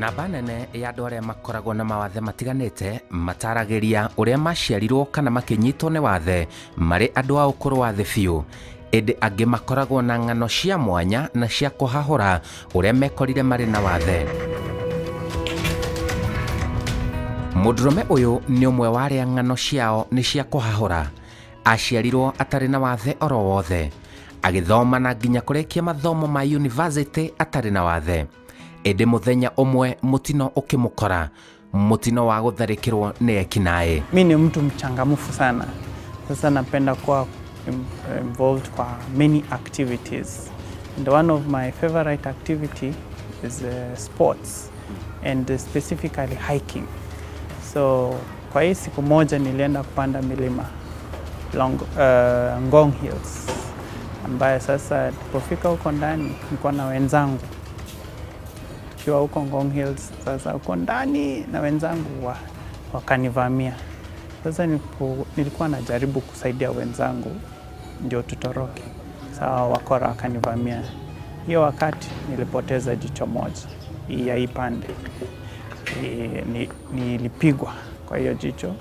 Namba nene ya andũ arĩa makoragwo na mawathe matiganĩte mataragĩria ũrĩa maciarirwo kana makinyitwo nĩ wathe marĩ andũ a ũkũrũ wa thĩ biũ. Ĩndĩ angĩ makoragwo na ng'ano cia mwanya na cia kũhahũra ũrĩa mekorire marĩ na wathe. Mũndũrũme ũyũ nĩ ũmwe wa arĩa ng'ano ciao nĩ cia kũhahũra. Aciarirwo atarĩ na wathe oro wothe, agĩthoma na nginya kũrĩkia mathomo ma university atarĩ na wathe. Ĩndĩ mũthenya ũmwe mutino ũkĩmũkora, mutino wa gũtharĩkĩrwo nĩ ekinai. Mimi ni mtu mchangamfu sana. Sasa napenda kuwa involved kwa many activities. And one of my favorite activity is sports and specifically hiking. So kwa hii siku moja nilienda kupanda milima Ngong Hills, ambaye sasa tulipofika huko ndani nilikuwa na wenzangu. Tukiwa huko Ngong Hills, sasa huko ndani na wenzangu wakanivamia. Sasa nilikuwa najaribu kusaidia wenzangu ndio tutoroke. Sawa, wakora wakanivamia. Hiyo wakati nilipoteza jicho moja ya hii pande. Nilipigwa kwa hiyo jicho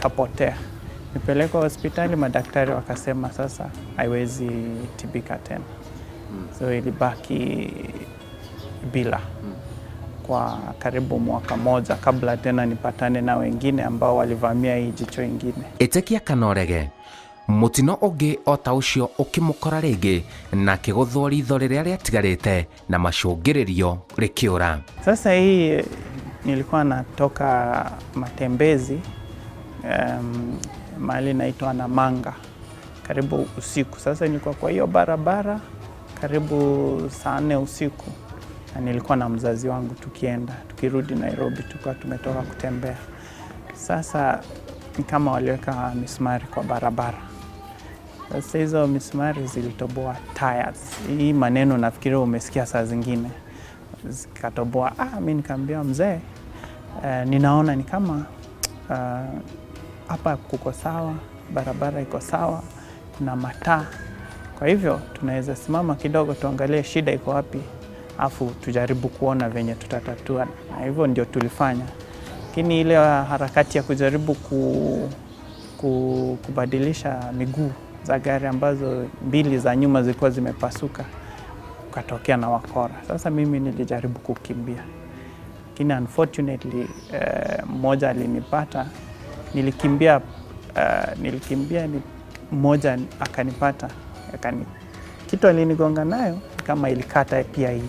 kapotea. Nipelekwa hospitali, madaktari wakasema sasa haiwezi tibika tena. So ilibaki bila kwa karibu mwaka moja kabla tena nipatane na wengine ambao walivamia hii jicho ingine. Ĩtĩkia kana ũrege, mutino ũngĩ o ta ũcio ũkĩmũkora rĩngĩ na kĩgũthwo ritho rĩrĩa rĩatigarĩte na macũngĩrĩrio rikiura. Sasa hii nilikuwa natoka matembezi mahali naitwa Namanga karibu usiku. Sasa nilikuwa kwa hiyo barabara karibu saa 4 usiku, na nilikuwa na mzazi wangu tukirudi Nairobi, tulikuwa tumetoka kutembea. Sasa ni kama waliweka misumari kwa barabara. Sasa hizo misumari zilitoboa tires. Hii maneno nafikiri umesikia saa zingine. Zikatoboa. Mimi nikamwambia mzee, ninaona ni kama hapa kuko sawa, barabara iko sawa, kuna mataa. Kwa hivyo tunaweza simama kidogo tuangalie shida iko wapi, afu tujaribu kuona venye tutatatua. Na hivyo ndio tulifanya. Lakini ile harakati ya kujaribu kubadilisha miguu za gari ambazo mbili za nyuma zilikuwa zimepasuka, ukatokea na wakora. Sasa mimi nilijaribu kukimbia. Lakini unfortunately mmoja alinipata. Nilikimbia mmoja akanipata. Kitu alinigonga nayo kama ilikata pia hii.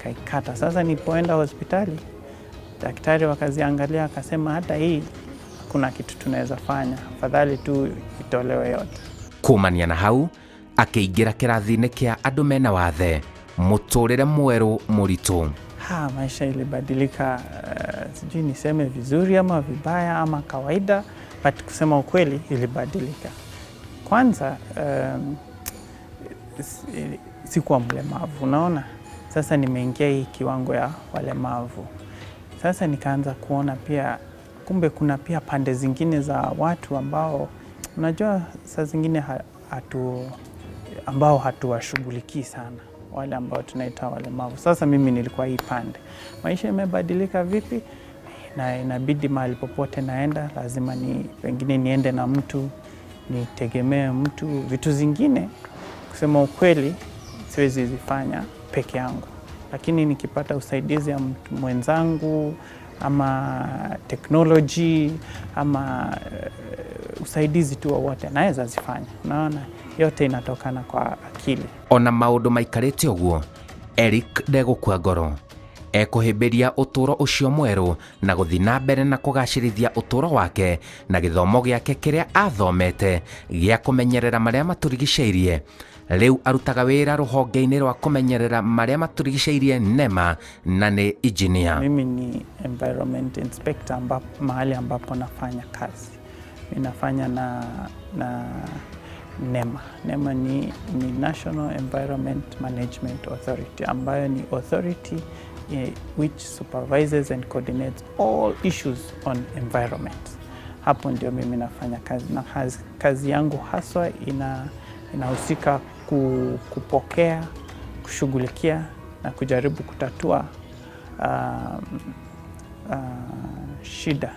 Kaikata. Sasa nilipoenda hospitali, daktari wakaziangalia akasema hata hii kuna kitu tunaweza fanya, afadhali tu itolewe yote. Kumania na hau akĩingĩra kĩrathi-inĩ kĩa andũ mena wathe, mũtũrĩre mwerũ mũritũ. Maisha ilibadilika, sijui niseme vizuri ama vibaya ama kawaida, but kusema ukweli ilibadilika. Kwanza sikuwa mlemavu, unaona? Sasa nimeingia hii kiwango ya walemavu. Sasa nikaanza kuona pia kumbe kuna pia pande zingine za watu ambao unajua saa zingine ambao hatuwashughulikii sana, wale ambao tunaita walemavu. Sasa mimi nilikuwa hii pande. Maisha imebadilika vipi? Na inabidi mahali popote naenda lazima pengine niende na mtu, nitegemee mtu. Vitu zingine kusema ukweli siwezi zifanya peke yangu, lakini nikipata usaidizi ya mtu mwenzangu ama technology ama usaidizi tu wowote naweza zifanya. Unaona, yote inatokana kwa akili. Ona maũndũ maikarĩte ũguo, Eric ndegũkua ngoro. Ekũhĩmbĩria ũtũũro ũcio mwerũ na gũthiĩ na mbere na kũgacĩrithia ũtũũro wake na gĩthomo gĩake kĩrĩa athomete gĩa kũmenyerera marĩa matũrigicĩirie. Rĩu arutaga wĩra rũhonge-inĩ rwa kũmenyerera marĩa matũrigicĩirie NEMA na nĩ engineer. Mimi ni environment inspector mahali ambapo nafanya kazi. Ninafanya na NEMA. NEMA ni National Environment Management Authority, ambayo ni authority which supervises and coordinates all issues on environment. Hapo ndio mimi nafanya kazi, na kazi yangu haswa inahusika kupokea, kushughulikia na kujaribu kutatua shida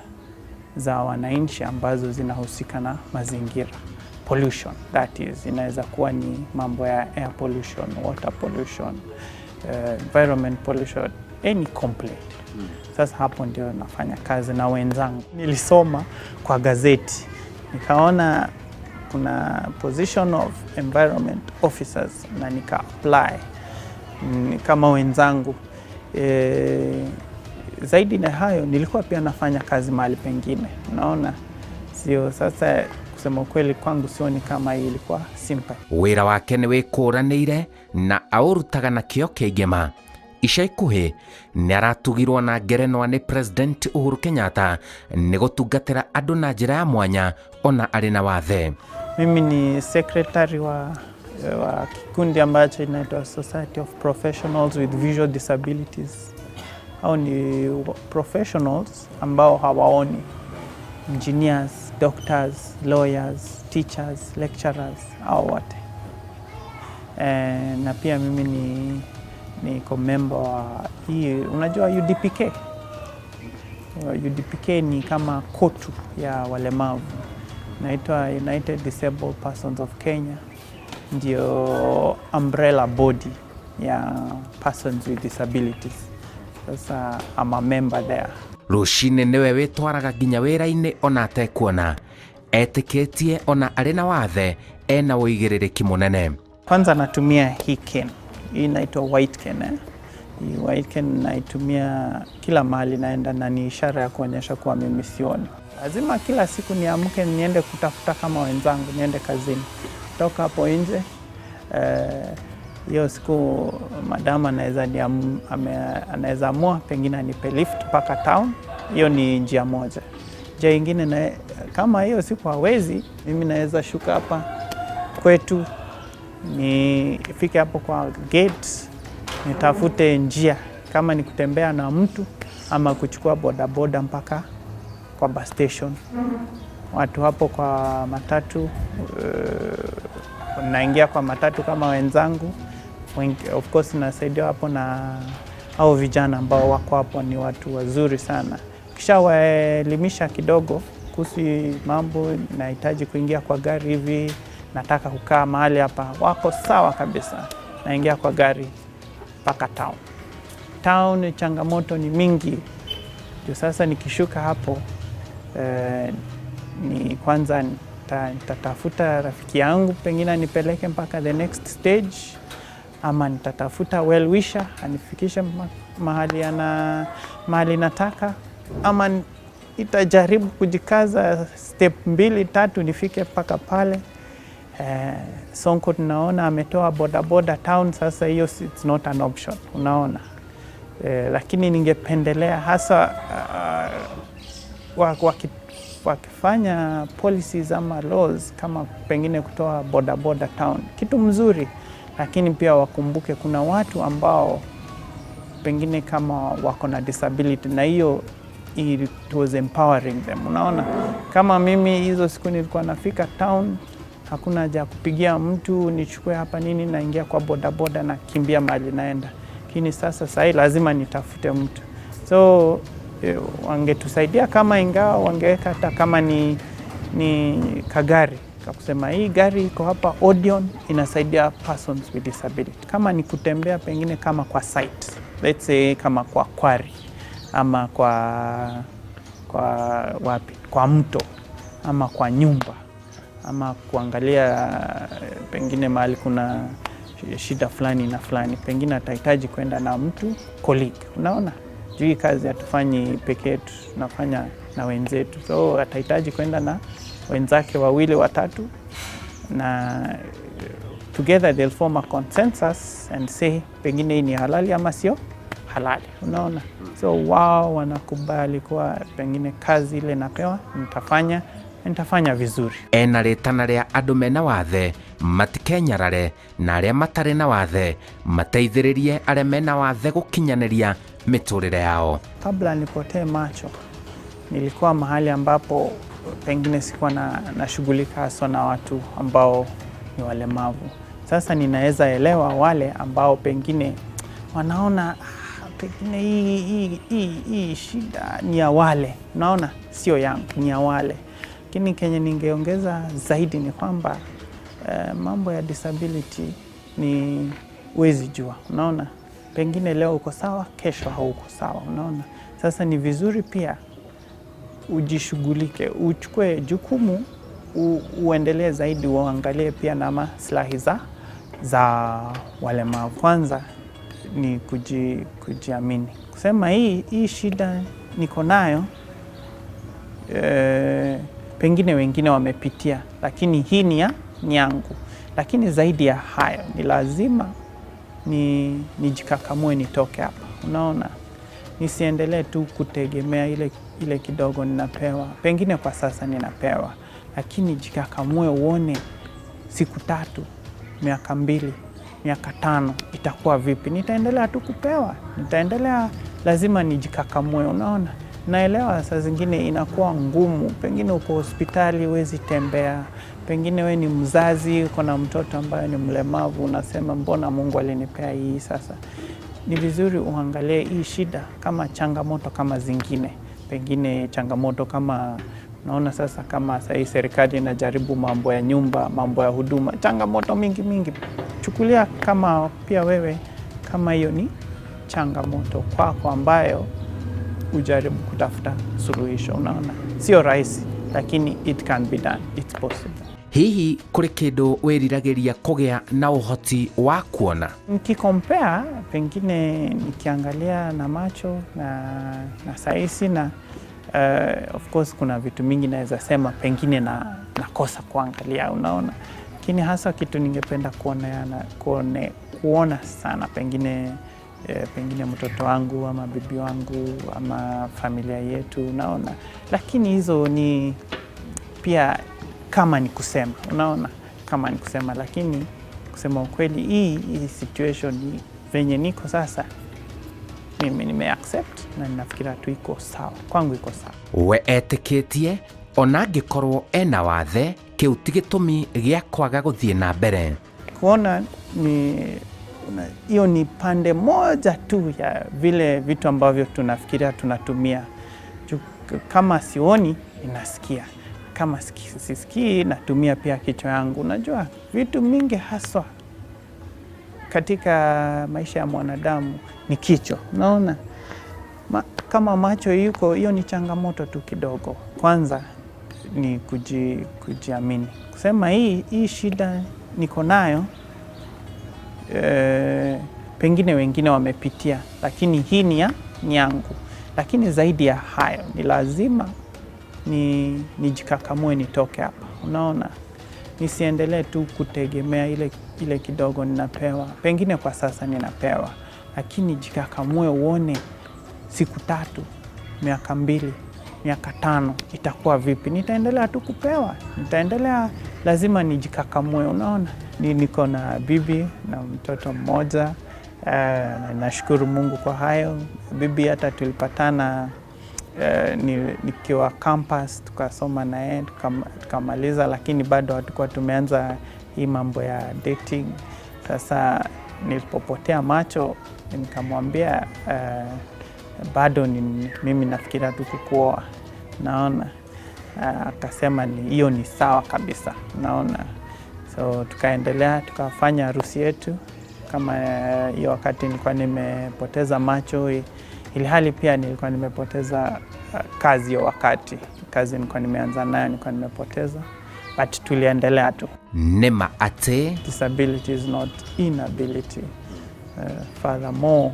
za wananchi ambazo zinahusika na mazingira. Pollution, that is, inaweza kuwa ni mambo ya air pollution, water pollution, environment pollution, any complaint. Sasa hapo ndio nafanya kazi na wenzangu. Nilisoma kwa gazeti, nikaona kuna position of environment officers na nika apply kama wenzangu. Zaidi na hayo nilikuwa pia nafanya kazi mahali pengine. Unaona, sio sasa kusema kweli kwangu sioni kama hii ilikuwa simple. Wira wake ni wikuranire na aurutaga na kio kigema. Ica ikuhi ni aratugirwo na ngerenwa ni President Uhuru Kenyatta ni gutungatira andu na njira ya mwanya ona ari na wathe. Mimi ni secretary wa kikundi ambacho inaitwa Society of Professionals with Visual Disabilities. Hao ni professionals ambao hawaoni, engineers, doctors, lawyers, teachers, lecturers, au wote. Na pia mimi niko member wa hii, unajua UDPK. UDPK ni kama kotu ya walemavu, inaitwa United Disabled Persons of Kenya, ndio umbrella body ya persons with disabilities. Sasa I'm a member there. Rushine niwe witwaraga nginya wira-ini ona atekuona, etikitie ona ari na wathe ena uigiririki munene. Kwanza natumia hii ken, hii inaitwa white ken. Hii white ken naitumia kila mahali naenda, na ni ishara ya kuonyesha kuwa mimi sioni. Lazima kila siku niamke niende kutafuta kama wenzangu, niende kazini. Toka hapo nje, hiyo siku madama anaweza amua pengine anipe lift mpaka town. Hiyo ni njia moja. Njia ingine na kama hiyo siku hawezi, mimi naweza shuka hapa kwetu, nifike hapo kwa gate, nitafute njia kama ni kutembea na mtu ama kuchukua bodaboda mpaka kwa bus station. Watu hapo kwa matatu, naingia kwa matatu kama wenzangu. Of course nasaidia hapo na hao vijana ambao wako hapo, ni watu wazuri sana. Kisha waelimisha kidogo kuhusu mambo, nahitaji kuingia kwa gari hivi, nataka kukaa mahali hapa, wako sawa kabisa. Naingia kwa gari mpaka town. Town changamoto ni mingi. Ndio sasa nikishuka hapo, ni kwanza nitatafuta rafiki yangu pengine nipeleke mpaka the next stage, ama nitatafuta well wisher anifikishe mahali nataka, ama itajaribu kujikaza step 2-3 nifike mpaka pale. Sonko tunaona ametoa bodaboda town, sasa hiyo it's not an option, unaona. Lakini ningependelea hasa wakifanya policies ama laws kama pengine kutoa bodaboda town, kitu mzuri, lakini pia wakumbuke kuna watu ambao pengine kama wako na disability, na hiyo it was empowering them, unaona. Kama mimi hizo siku nilikuwa nafika town, hakuna haja kupigia mtu nichukue hapa nini, naingia kwa bodaboda na kimbia mahali naenda. Lakini sasa lazima nitafute mtu. So wangetusaidia kama ingawa wangeweka hata kama ni kagari, kwa kusema hii gari iko hapa Odeon inasaidia persons with disability. Kama ni kutembea pengine kama kwa site, let's say kama kwa quarry, ama kwa wapi, kwa mto, ama kwa nyumba, ama kuangalia pengine mahali kuna shida fulani na fulani, pengine atahitaji kwenda na mtu colleague, unaona. Juu kazi hatufanyi peke yetu, tunafanya na wenzetu. So atahitaji kwenda na wenzake 2-3, na together they'll form a consensus and say pengine hii ni halali ama sio halali, unaona. So wao wanakubali kwa pengine kazi ile napewa nitafanya vizuri. Ena ritana ria andu mena wathe matikenyarare, na aria matari na wathe mateithiririe aria mena wathe gukinyaniria miturire yao. Kabla nipotee macho, nilikuwa mahali ambapo pengine sikuwa nashughulika hasa na watu ambao ni walemavu. Sasa ninaweza elewa wale ambao pengine wanaona pengine hii shida ni ya wale, unaona, sio yangu, ni ya wale. Lakini kenye ningeongeza zaidi ni kwamba mambo ya disability ni huwezi jua, unaona. Pengine leo uko sawa, kesho hauko sawa, unaona. Sasa ni vizuri pia ujishughulike, uchukue jukumu, uendelee zaidi, uangalie pia na maslahi za walemavu. Kwanza ni kujiamini. Kusema hii shida niko nayo, pengine wengine wamepitia, lakini hii ni yangu. Lakini zaidi ya hayo ni lazima nijikakamue nitoke hapa. Unaona? Nisiendelee tu kutegemea ile kidogo ninapewa. Pengine kwa sasa ninapewa, lakini jikakamue uone siku 3, miaka 2, miaka 5 itakuwa vipi. Nitaendelea tu kupewa. Nitaendelea, lazima nijikakamue, unaona? Naelewa saa zingine inakuwa ngumu. Pengine uko hospitali huwezi tembea. Pengine we ni mzazi, uko na mtoto ambaye ni mlemavu, unasema mbona Mungu alinipea hii sasa. Ni vizuri uangalie hii shida kama changamoto kama zingine. Pengine changamoto kama, naona sasa kama sasa hii serikali inajaribu mambo ya nyumba, mambo ya huduma, changamoto mingi. Chukulia kama pia wewe kama hiyo ni changamoto kwako ambayo ujaribu kutafuta suluhisho, unaona. Sio rahisi, lakini it can be done, it's possible. Hihi kuri kindu wiriragiria kugea na uhoti wa kuona? Nikikompea, pengine nikiangalia na macho na saisi na of course kuna vitu mingi naweza sema pengine nakosa kuangalia, unaona. Lakini hasa kitu ningependa kuona sana pengine mtoto wangu ama bibi wangu ama familia yetu, unaona. Lakini hizo ni pia kama ni kusema, unaona, kama ni kusema. Lakini kusema ukweli, hii situation venye niko sasa, mimi nime-accept na ninafikira tu iko sawa, kwangu iko sawa. We etikitie ona angikorwo ena wathe, kiu ti gitumi gia kwaga guthie na mbere. Kuona hiyo ni pande moja tu ya vile vitu ambavyo tunafikiria tunatumia. Kama sioni, ninasikia. Kama sisikii, natumia pia kichwa yangu. Unajua vitu mingi haswa katika maisha ya mwanadamu ni kichwa, unaona. Kama macho yuko, hiyo ni changamoto tu kidogo. Kwanza ni kujiamini. Kusema hii shida niko nayo, pengine wengine wamepitia, lakini hii ni yangu. Lakini zaidi ya hayo ni lazima nijikakamue nitoke hapa, unaona. Nisiendelee tu kutegemea ile kidogo ninapewa. Pengine kwa sasa ninapewa, lakini jikakamue uone siku 3, miaka 2, miaka 5 itakuwa vipi. Nitaendelea tu kupewa. Nitaendelea, lazima nijikakamue, unaona. Niko na bibi na mtoto mmoja. Nashukuru Mungu kwa hayo. Bibi hata tulipatana nikiwa campus, tukasoma na yeye, tukamaliza, lakini bado hatukuwa tumeanza hii mambo ya dating. Sasa nilipopotea macho, nikamwambia bado mimi nafikiria tu kukuoa, naona. Akasema hiyo ni sawa kabisa, naona. So tukaendelea, tukafanya harusi yetu. Kama hiyo wakati nilikuwa nimepoteza macho, ili hali pia nilikuwa nimepoteza kazi hiyo wakati. Kazi nilikuwa nimeanza nayo nilikuwa nimepoteza, but tuliendelea tu. Nema ate disability is not inability. Furthermore,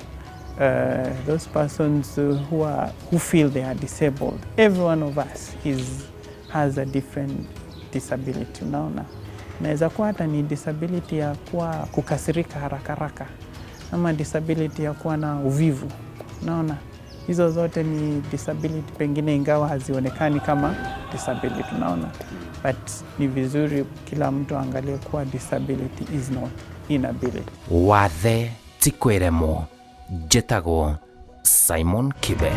those persons who feel they are disabled, every one of us has a different disability, unaona. Naweza kuwa hata ni disability ya kukasirika haraka, ama disability ya kuwa na uvivu, unaona. Hizo zote ni disability, pengine ingawa hazionekani kama disability, unaona. But ni vizuri kila mtu angalie kuwa disability is not inability. WATHE ti kwiremwo. Njĩtagwo Simon Kibe.